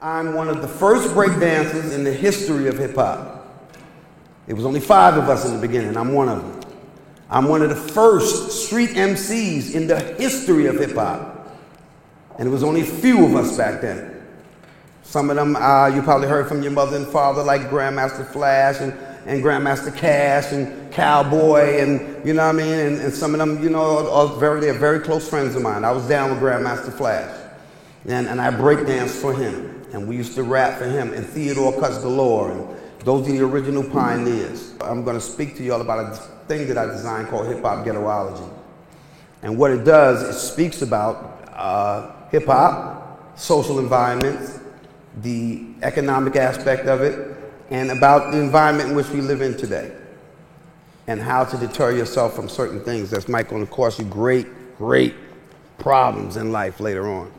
I'm one of the first break dancers in the history of hip hop. It was only 5 of us in the beginning. I'm one of them. I'm one of the first street MCs in the history of hip hop. And it was only a few of us back then. Some of them you probably heard from your mother and father, like Grandmaster Flash and Grandmaster Cash and Cowboy, and you know what I mean? And some of them, you know, they're very close friends of mine. I was down with Grandmaster Flash. And I breakdanced for him. And we used to rap for him and Theodore Cuts Galore. And those are the original pioneers. I'm going to speak to you all about a thing that I designed called Hip Hop Ghettoology. And what it does, it speaks about hip hop, social environments, the economic aspect of it, and about the environment in which we live in today. And how to deter yourself from certain things that might going to cause you great problems in life later on.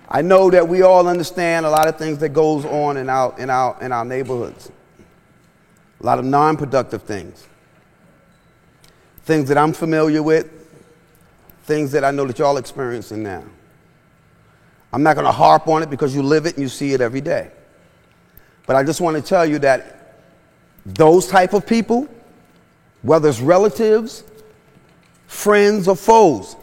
I know that we all understand a lot of things that goes on in our neighborhoods. A lot of non-productive things. Things that I'm familiar with, things that I know that y'all experiencing now. I'm not going to harp on it because you live it and you see it every day. But I just want to tell you that those type of people, whether it's relatives, friends, or foes,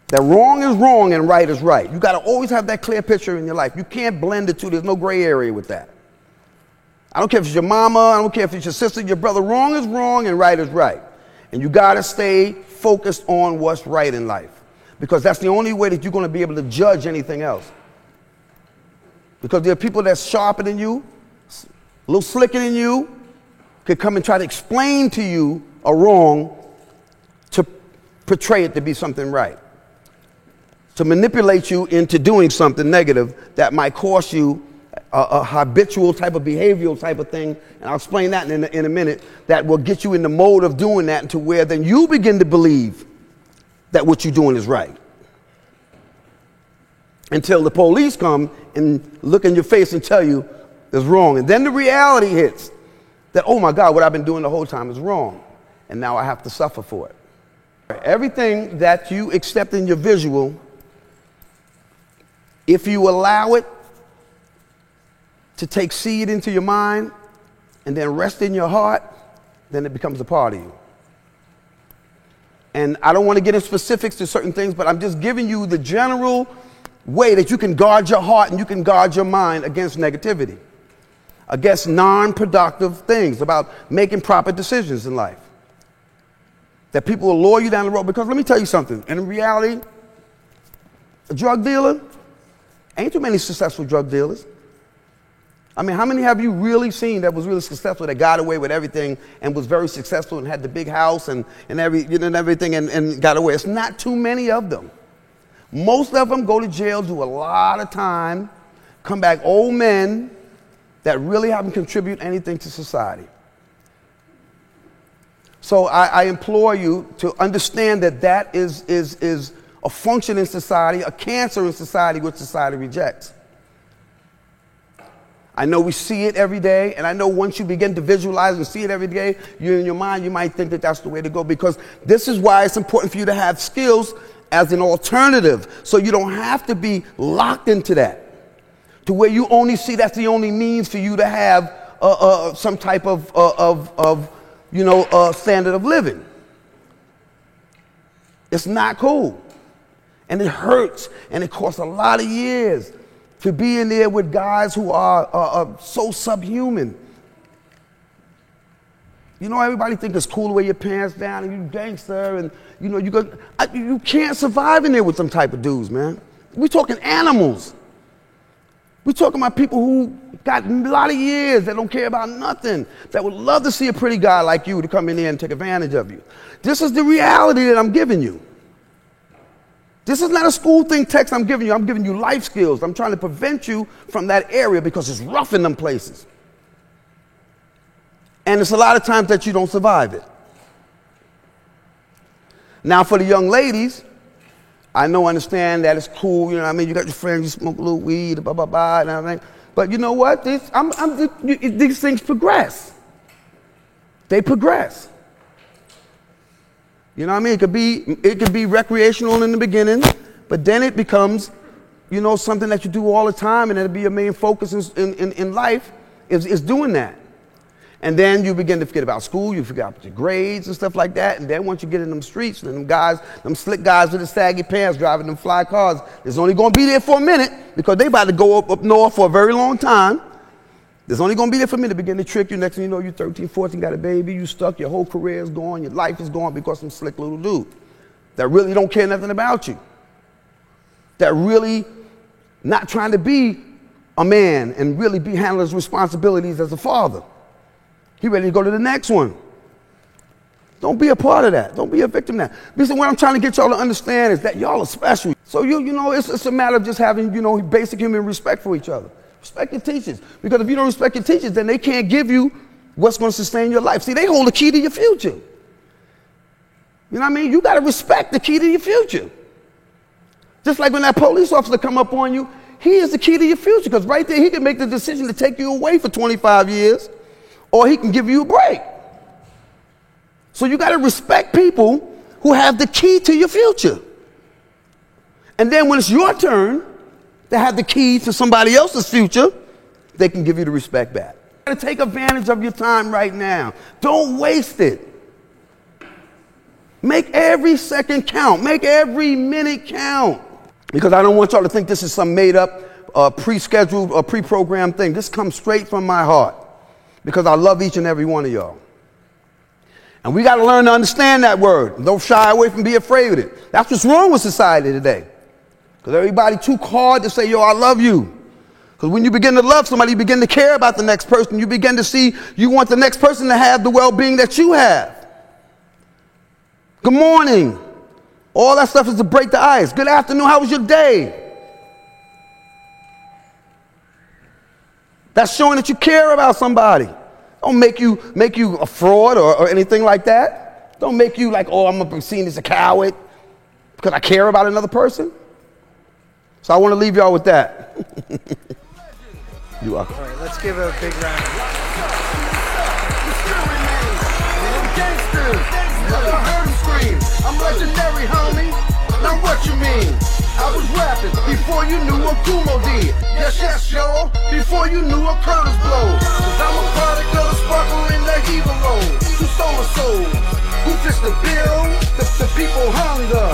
that wrong is wrong and right is right. You got to always have that clear picture in your life. You can't blend the two. There's no gray area with that. I don't care if it's your mama, I don't care if it's your sister, your brother. Wrong is wrong and right is right. And you got to stay focused on what's right in life, because that's the only way that you're going to be able to judge anything else. Because there are people that's sharper than you, a little slicker than you, could come and try to explain to you a wrong to portray it to be something right, to manipulate you into doing something negative that might cost you a habitual type of behavioral type of thing, and I'll explain that in a minute, that will get you in the mode of doing that to where then you begin to believe that what you're doing is right. Until the police come and look in your face and tell you it's wrong. And then the reality hits that, oh my God, what I've been doing the whole time is wrong. And now I have to suffer for it. Everything that you accept in your visual, if you allow it to take seed into your mind and then rest in your heart, then it becomes a part of you. And I don't want to get into specifics to certain things, but I'm just giving you the general way that you can guard your heart and you can guard your mind against negativity, against non-productive things, about making proper decisions in life. That people will lure you down the road. Because let me tell you something, in reality, a drug dealer, ain't too many successful drug dealers. I mean, how many have you really seen that was really successful, that got away with everything and was very successful and had the big house and everything and got away? It's not too many of them. Most of them go to jail, do a lot of time, come back old men that really haven't contributed anything to society. So I implore you to understand that that is a function in society, a cancer in society, which society rejects. I know we see it every day, and I know once you begin to visualize and see it every day, you in your mind, you might think that that's the way to go, because this is why it's important for you to have skills as an alternative, so you don't have to be locked into that, to where you only see that's the only means for you to have some type of standard of living. It's not cool, and it hurts, and it costs a lot of years to be in there with guys who are so subhuman. You know, everybody thinks it's cool to wear your pants down and you gangster, and you know you can't survive in there with some type of dudes, man. We're talking animals. We're talking about people who got a lot of years, that don't care about nothing, that would love to see a pretty guy like you to come in there and take advantage of you. This is the reality that I'm giving you. This is not a school thing text I'm giving you. I'm giving you life skills. I'm trying to prevent you from that area because it's rough in them places. And it's a lot of times that you don't survive it. Now, for the young ladies, I understand that it's cool. You know what I mean? You got your friends, you smoke a little weed, blah, blah, blah, and everything. But you know what? These things progress. They progress. You know what I mean? It could be recreational in the beginning, but then it becomes you know, something that you do all the time and it'll be your main focus in life is doing that. And then you begin to forget about school, you forget about your grades and stuff like that. And then once you get in them streets, and them guys, them slick guys with the saggy pants driving them fly cars, there's only going to be there for a minute because they about to go up north for a very long time. There's only going to be there for a minute, begin to trick you. Next thing you know, you're 13, 14, got a baby, you stuck, your whole career is gone, your life is gone because some slick little dude that really don't care nothing about you. That really not trying to be a man and really be handling his responsibilities as a father. He ready to go to the next one. Don't be a part of that. Don't be a victim of that. Because what I'm trying to get y'all to understand is that y'all are special. So you know, it's a matter of just having, you know, basic human respect for each other. Respect your teachers. Because if you don't respect your teachers, then they can't give you what's going to sustain your life. See, they hold the key to your future. You know what I mean? You got to respect the key to your future. Just like when that police officer come up on you, he is the key to your future. Because right there, he can make the decision to take you away for 25 years. Or he can give you a break. So you got to respect people who have the key to your future. And then when it's your turn to have the key to somebody else's future, they can give you the respect back. You got to take advantage of your time right now. Don't waste it. Make every second count. Make every minute count. Because I don't want y'all to think this is some made up, pre-scheduled or pre-programmed thing. This comes straight from my heart. Because I love each and every one of y'all. And we got to learn to understand that word. Don't shy away from being afraid of it. That's what's wrong with society today. Because everybody too hard to say, yo, I love you. Because when you begin to love somebody, you begin to care about the next person. You begin to see you want the next person to have the well-being that you have. Good morning. All that stuff is to break the ice. Good afternoon. How was your day? That's showing that you care about somebody. Don't make you a fraud or anything like that. Don't make you like, oh, I'm going to be seen as a coward because I care about another person. So I want to leave y'all with that. You are. All right, let's give a big round of applause. I'm legendary, homie. Now what you mean? I was rapping before you knew what Kumo did. Yes, y'all. Before you knew what Curtis blow. Cause I'm a product of the sparkle in the hero. Who stole a soul? Who fits the bill? The people hunger.